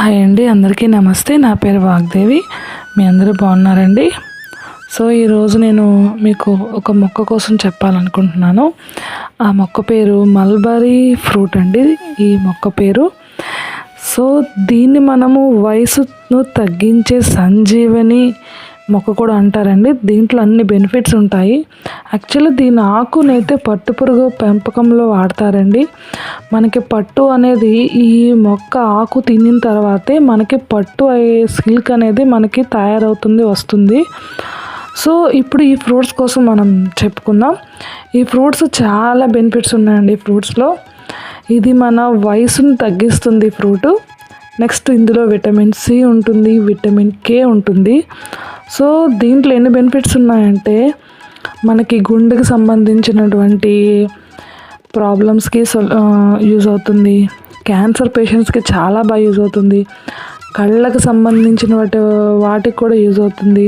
Hi అండి, అందరికీ నమస్తే. నా పేరు వాగ్దేవి. మీ అందరూ బాగున్నారండి? సో ఈరోజు నేను మీకు ఒక మొక్క కోసం చెప్పాలనుకుంటున్నాను. ఆ మొక్క పేరు మల్బరీ ఫ్రూట్ అండి. ఈ మొక్క పేరు సో దీన్ని మనము వయసును తగ్గించే సంజీవని మొక్క కూడా అంటారండి. దీంట్లో అన్ని బెనిఫిట్స్ ఉంటాయి. యాక్చువల్లీ దీని ఆకునైతే పట్టుపురుగు పెంపకంలో వాడతారండి. మనకి పట్టు అనేది ఈ మొక్క ఆకు తినిన తర్వాతే మనకి పట్టు అయ్యే సిల్క్ అనేది మనకి తయారవుతుంది, వస్తుంది. సో ఇప్పుడు ఈ ఫ్రూట్స్ కోసం మనం చెప్పుకుందాం. ఈ ఫ్రూట్స్ చాలా బెనిఫిట్స్ ఉన్నాయండి. ఈ ఫ్రూట్స్లో ఇది మన వయసును తగ్గిస్తుంది ఫ్రూటు. నెక్స్ట్ ఇందులో విటమిన్ సి ఉంటుంది, విటమిన్ కే ఉంటుంది. సో దీంట్లో ఎన్ని బెనిఫిట్స్ ఉన్నాయంటే మనకి గుండెకి సంబంధించినటువంటి ప్రాబ్లమ్స్కి యూజ్ అవుతుంది. క్యాన్సర్ పేషెంట్స్కి చాలా బాగా యూజ్ అవుతుంది. కళ్ళకు సంబంధించిన వాటికి కూడా యూజ్ అవుతుంది.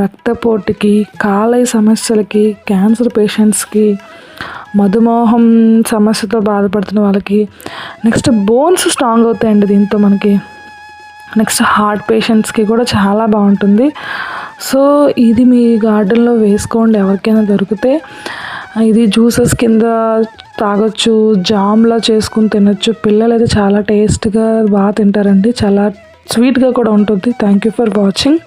రక్తపోటుకి, కాలేయ సమస్యలకి, క్యాన్సర్ పేషెంట్స్కి, మధుమేహం సమస్యతో బాధపడుతున్న వాళ్ళకి, నెక్స్ట్ బోన్స్ స్ట్రాంగ్ అవుతాయండి దీంతో మనకి. నెక్స్ట్ హార్ట్ పేషెంట్స్కి కూడా చాలా బాగుంటుంది. సో ఇది మీ గార్డెన్లో వేసుకోండి. ఎవరికైనా దొరికితే ఇది జ్యూసెస్ కింద తాగొచ్చు, జామ్లా చేసుకుని తినొచ్చు. పిల్లలు అయితే చాలా టేస్ట్గా బాగా తింటారండి. చాలా స్వీట్గా కూడా ఉంటుంది. Thank you for watching.